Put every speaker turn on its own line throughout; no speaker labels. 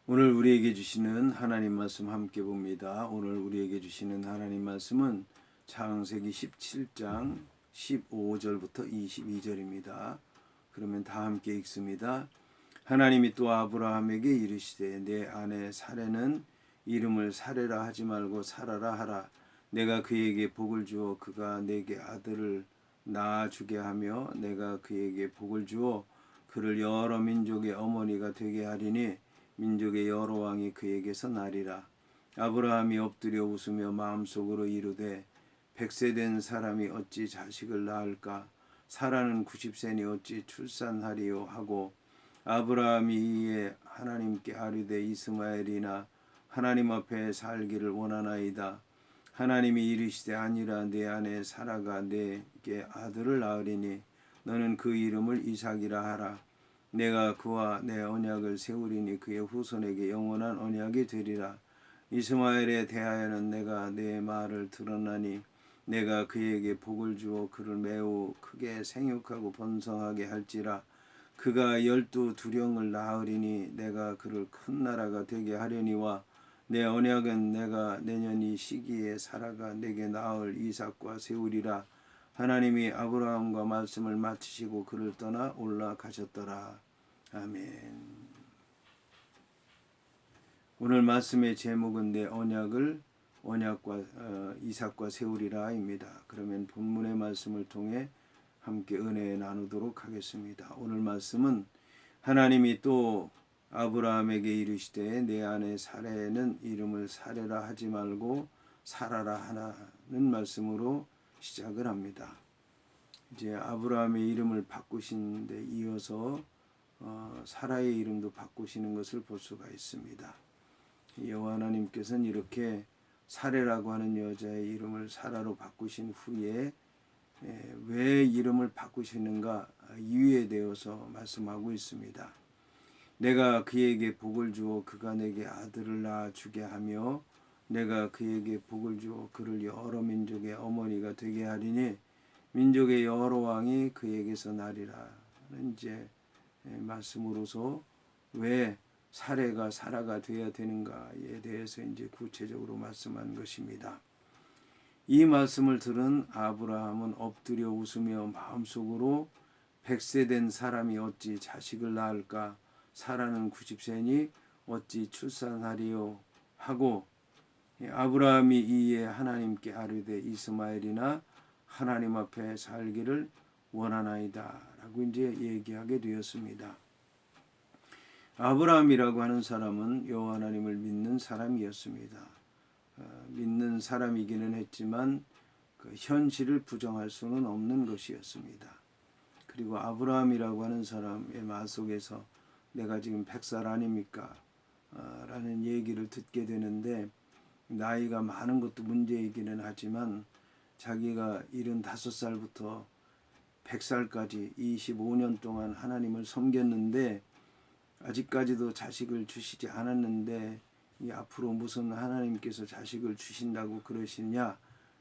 오늘 우리에게 주시는 하나님 말씀 함께 봅니다. 오늘 우리에게 주시는 하나님 말씀은 창세기 17장 15절부터 22절입니다. 그러면 다 함께 읽습니다. 하나님이 또 아브라함에게 이르시되 내 아내 사레는 이름을 사레라 하지 말고 사라라 하라. 내가 그에게 복을 주어 그가 내게 아들을 낳아주게 하며 내가 그에게 복을 주어 그를 여러 민족의 어머니가 되게 하리니 민족의 여러 왕이 그에게서 나리라. 아브라함이 엎드려 웃으며 마음속으로 이르되 100세 된 사람이 어찌 자식을 낳을까? 사라는 90세니 어찌 출산하리요 하고 아브라함이 이에 하나님께 아뢰되 이스마엘이나 하나님 앞에 살기를 원하나이다. 하나님이 이르시되 아니라 내 아내 사라가 내게 아들을 낳으리니 너는 그 이름을 이삭이라 하라. 내가 그와 내 언약을 세우리니 그의 후손에게 영원한 언약이 되리라. 이스마엘에 대하여는 내가 내 말을 들었나니 내가 그에게 복을 주어 그를 매우 크게 생육하고 번성하게 할지라. 그가 12두령을 낳으리니 내가 그를 큰 나라가 되게 하려니와 내 언약은 내가 내년 이 시기에 사라가 내게 낳을 이삭과 세우리라. 하나님이 아브라함과 말씀을 마치시고 그를 떠나 올라가셨더라. 아멘. 오늘 말씀의 제목은 내 언약을 이삭과 세우리라입니다. 그러면 본문의 말씀을 통해 함께 은혜 나누도록 하겠습니다. 오늘 말씀은 하나님이 또 아브라함에게 이르시되 내 아내 사레는 이름을 사레라 하지 말고 사라라 하라는 말씀으로 시작을 합니다. 이제 아브라함의 이름을 바꾸신 데 이어서 사라의 이름도 바꾸시는 것을 볼 수가 있습니다. 여호와 하나님께서는 이렇게 사레라고 하는 여자의 이름을 사라로 바꾸신 후에 왜 이름을 바꾸시는가 이유에 대해서 말씀하고 있습니다. 내가 그에게 복을 주어 그가 내게 아들을 낳아주게 하며 내가 그에게 복을 주어 그를 여러 민족의 어머니가 되게 하리니 민족의 여러 왕이 그에게서 나리라는 이제 말씀으로서 왜 사례가 사라가 되어야 되는가에 대해서 이제 구체적으로 말씀한 것입니다. 이 말씀을 들은 아브라함은 엎드려 웃으며 마음속으로 100세 된 사람이 어찌 자식을 낳을까? 사라는 90세니 어찌 출산하리요? 하고 아브라함이 이에 하나님께 아뢰되 이스마엘이나 하나님 앞에 살기를 원하나이다 라고 이제 얘기하게 되었습니다. 아브라함이라고 하는 사람은 여호와 하나님을 믿는 사람이었습니다. 믿는 사람이기는 했지만 그 현실을 부정할 수는 없는 것이었습니다. 그리고 아브라함이라고 하는 사람의 말 속에서 내가 지금 100살 아닙니까? 라는 얘기를 듣게 되는데 나이가 많은 것도 문제이기는 하지만 자기가 75살부터 100살까지 25년 동안 하나님을 섬겼는데 아직까지도 자식을 주시지 않았는데 이 앞으로 무슨 하나님께서 자식을 주신다고 그러시냐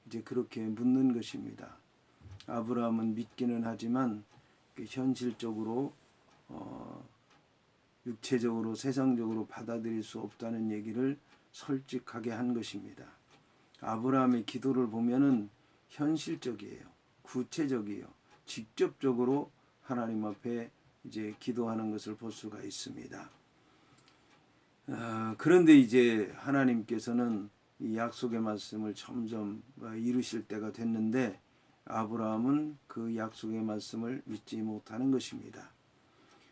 이제 그렇게 묻는 것입니다. 아브라함은 믿기는 하지만 현실적으로 육체적으로 세상적으로 받아들일 수 없다는 얘기를 솔직하게 한 것입니다. 아브라함의 기도를 보면은 현실적이에요. 구체적이에요. 직접적으로 하나님 앞에 이제 기도하는 것을 볼 수가 있습니다. 그런데 이제 하나님께서는 이 약속의 말씀을 점점 이루실 때가 됐는데 아브라함은 그 약속의 말씀을 믿지 못하는 것입니다.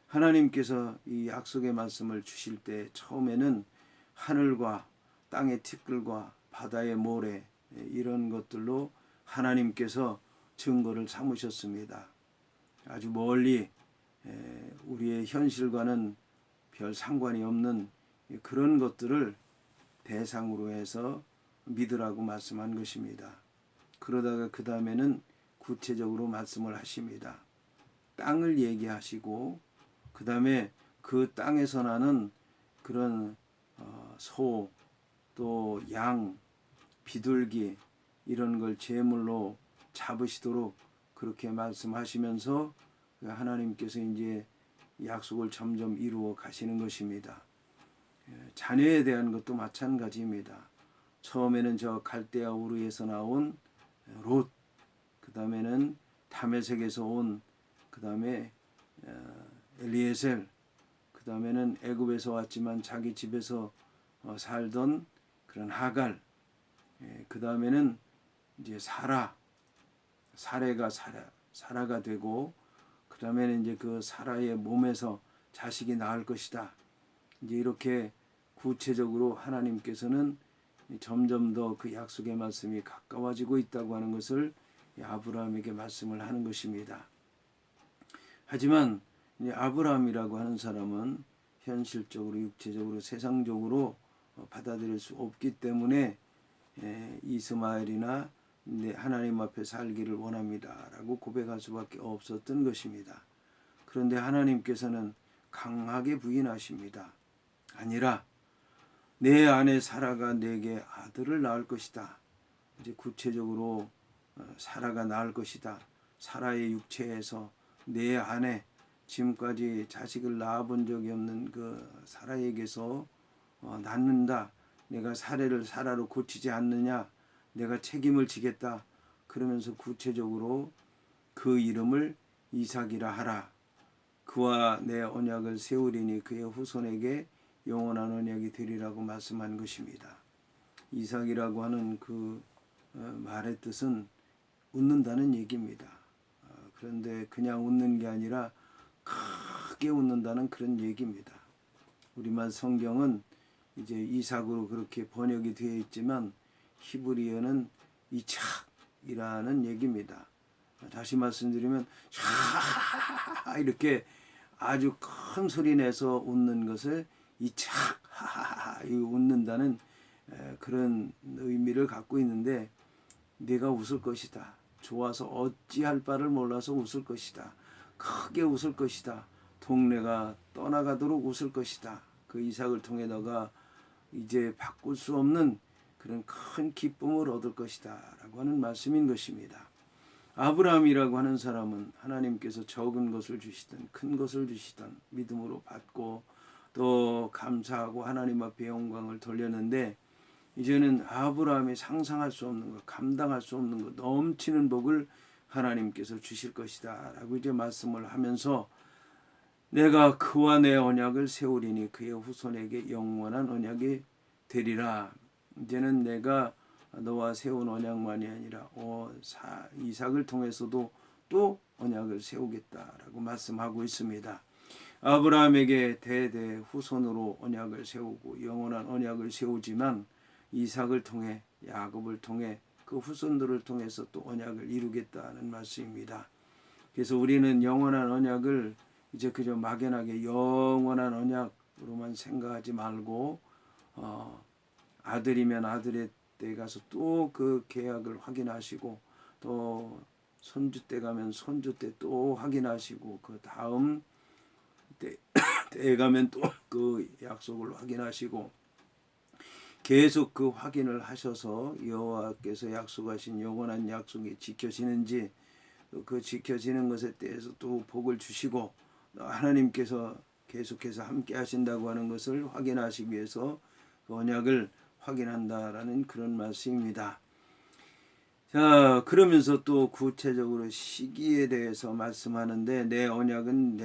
하나님께서 이 약속의 말씀을 주실 때 처음에는 하늘과 땅의 티끌과 바다의 모래 이런 것들로 하나님께서 증거를 삼으셨습니다. 아주 멀리 우리의 현실과는 별 상관이 없는 그런 것들을 대상으로 해서 믿으라고 말씀한 것입니다. 그러다가 그 다음에는 구체적으로 말씀을 하십니다. 땅을 얘기하시고 그 다음에 그 땅에서 나는 그런 소, 또 양, 비둘기 이런 걸 제물로 잡으시도록 그렇게 말씀하시면서 하나님께서 이제 약속을 점점 이루어 가시는 것입니다. 자녀에 대한 것도 마찬가지입니다. 처음에는 저 갈대아 우르에서 나온 롯, 그 다음에는 다메섹에서 온, 그 다음에 엘리에셀, 그 다음에는 애굽에서 왔지만 자기 집에서 살던 그런 하갈, 그 다음에는 이제 사라가 되고, 그 다음에는 이제 그 사라의 몸에서 자식이 낳을 것이다. 이제 이렇게 구체적으로 하나님께서는 점점 더 그 약속의 말씀이 가까워지고 있다고 하는 것을 아브라함에게 말씀을 하는 것입니다. 하지만 아브라함이라고 하는 사람은 현실적으로, 육체적으로, 세상적으로 받아들일 수 없기 때문에 이스마엘이나 하나님 앞에 살기를 원합니다 라고 고백할 수밖에 없었던 것입니다. 그런데 하나님께서는 강하게 부인하십니다. 아니라 내 아내 사라가 내게 아들을 낳을 것이다. 이제 구체적으로 사라가 낳을 것이다. 사라의 육체에서 내 아내, 지금까지 자식을 낳아본 적이 없는 그 사라에게서 낳는다. 내가 사라로 고치지 않느냐. 내가 책임을 지겠다. 그러면서 구체적으로 그 이름을 이삭이라 하라. 그와 내 언약을 세우리니 그의 후손에게 영원한 언약이 되리라고 말씀한 것입니다. 이삭이라고 하는 그 말의 뜻은 웃는다는 얘기입니다. 그런데 그냥 웃는 게 아니라 크게 웃는다는 그런 얘기입니다. 우리말 성경은 이제 이삭으로 그렇게 번역이 되어 있지만 히브리어는 이착이라는 얘기입니다. 다시 말씀드리면 이렇게 아주 큰 소리 내서 웃는 것을 이착 웃는다는 그런 의미를 갖고 있는데, 내가 웃을 것이다. 좋아서 어찌할 바를 몰라서 웃을 것이다. 크게 웃을 것이다. 동네가 떠나가도록 웃을 것이다. 그 이삭을 통해 너가 이제 바꿀 수 없는 그런 큰 기쁨을 얻을 것이다 라고 하는 말씀인 것입니다. 아브라함이라고 하는 사람은 하나님께서 적은 것을 주시든 큰 것을 주시든 믿음으로 받고 또 감사하고 하나님 앞에 영광을 돌렸는데, 이제는 아브라함이 상상할 수 없는 것, 감당할 수 없는 것, 넘치는 복을 하나님께서 주실 것이다 라고 이제 말씀을 하면서, 내가 그와 내 언약을 세우리니 그의 후손에게 영원한 언약이 되리라. 이제는 내가 너와 세운 언약만이 아니라 이삭을 통해서도 또 언약을 세우겠다라고 말씀하고 있습니다. 아브라함에게 대대 후손으로 언약을 세우고 영원한 언약을 세우지만, 이삭을 통해, 야곱을 통해, 그 후손들을 통해서 또 언약을 이루겠다는 말씀입니다. 그래서 우리는 영원한 언약을 이제 그저 막연하게 영원한 언약으로만 생각하지 말고 아들이면 아들의 때 가서 또 그 계약을 확인하시고, 또 손주 때 가면 손주 때 또 확인하시고, 그 다음 때에 가면 또 그 약속을 확인하시고, 계속 그 확인을 하셔서 여호와께서 약속하신 영원한 약속이 지켜지는지, 그 지켜지는 것에 대해서 또 복을 주시고 하나님께서 계속해서 함께 하신다고 하는 것을 확인하시기 위해서 그 언약을 확인한다라는 그런 말씀입니다. 자, 그러면서 또 구체적으로 시기에 대해서 말씀하는데, 내 언약은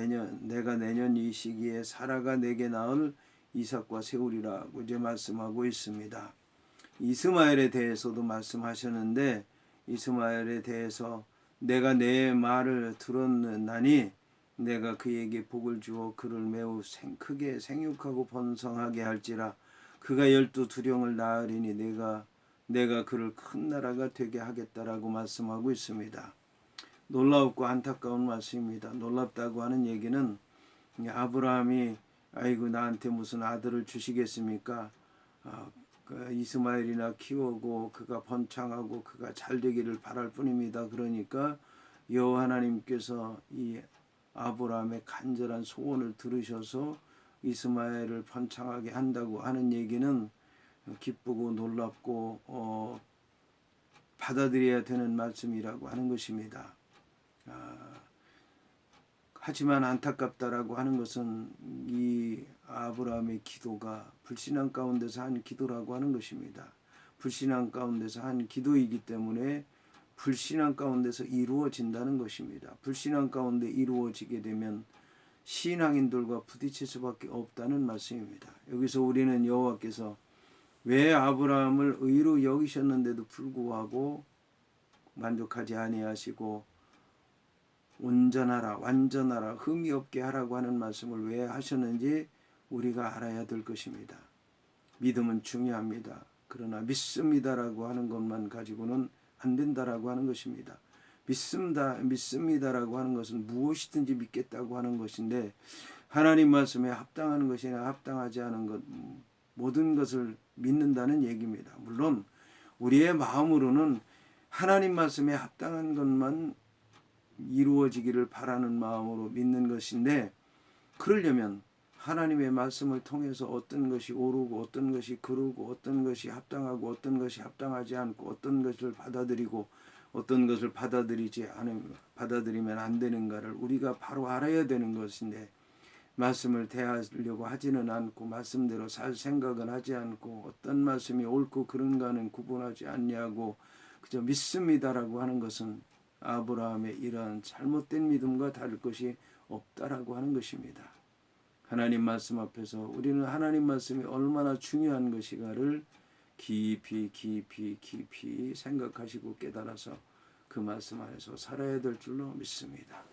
내가 내년 이 시기에 사라가 내게 낳을 이삭과 세우리라고 이제 말씀하고 있습니다. 이스마엘에 대해서도 말씀하셨는데, 이스마엘에 대해서 내가 내 말을 들었나니 내가 그에게 복을 주어 그를 매우 크게 생육하고 번성하게 할지라. 그가 12두령을 낳으리니 내가 그를 큰 나라가 되게 하겠다라고 말씀하고 있습니다. 놀랍고 안타까운 말씀입니다. 놀랍다고 하는 얘기는, 아브라함이 아이고 나한테 무슨 아들을 주시겠습니까? 그 이스마엘이나 키우고 그가 번창하고 그가 잘 되기를 바랄 뿐입니다. 그러니까 여호와 하나님께서 이 아브라함의 간절한 소원을 들으셔서 이스마엘을 번창하게 한다고 하는 얘기는 기쁘고 놀랍고 받아들여야 되는 말씀이라고 하는 것입니다. 하지만 안타깝다라고 하는 것은 이 아브라함의 기도가 불신앙 가운데서 한 기도라고 하는 것입니다. 불신앙 가운데서 한 기도이기 때문에 불신앙 가운데서 이루어진다는 것입니다. 불신앙 가운데 이루어지게 되면 신앙인들과 부딪힐 수밖에 없다는 말씀입니다. 여기서 우리는 여호와께서 왜 아브라함을 의로 여기셨는데도 불구하고 만족하지 아니하시고 온전하라, 완전하라, 흠이 없게 하라고 하는 말씀을 왜 하셨는지 우리가 알아야 될 것입니다. 믿음은 중요합니다. 그러나 믿습니다라고 하는 것만 가지고는 안 된다라고 하는 것입니다. 믿습니다라고 하는 것은 무엇이든지 믿겠다고 하는 것인데 하나님 말씀에 합당하는 것이나 합당하지 않은 것 모든 것을 믿는다는 얘기입니다. 물론 우리의 마음으로는 하나님 말씀에 합당한 것만 이루어지기를 바라는 마음으로 믿는 것인데 그러려면 하나님의 말씀을 통해서 어떤 것이 옳고 어떤 것이 그르고 어떤 것이 합당하고 어떤 것이 합당하지 않고 어떤 것을 받아들이고 어떤 것을 받아들이면 안 되는가를 우리가 바로 알아야 되는 것인데 말씀을 대하려고 하지는 않고 말씀대로 살 생각은 하지 않고 어떤 말씀이 옳고 그른가는 구분하지 않냐고 그저 믿습니다라고 하는 것은 아브라함의 이러한 잘못된 믿음과 다를 것이 없다라고 하는 것입니다. 하나님 말씀 앞에서 우리는 하나님 말씀이 얼마나 중요한 것인가를 깊이 생각하시고 깨달아서 그 말씀 안에서 살아야 될 줄로 믿습니다.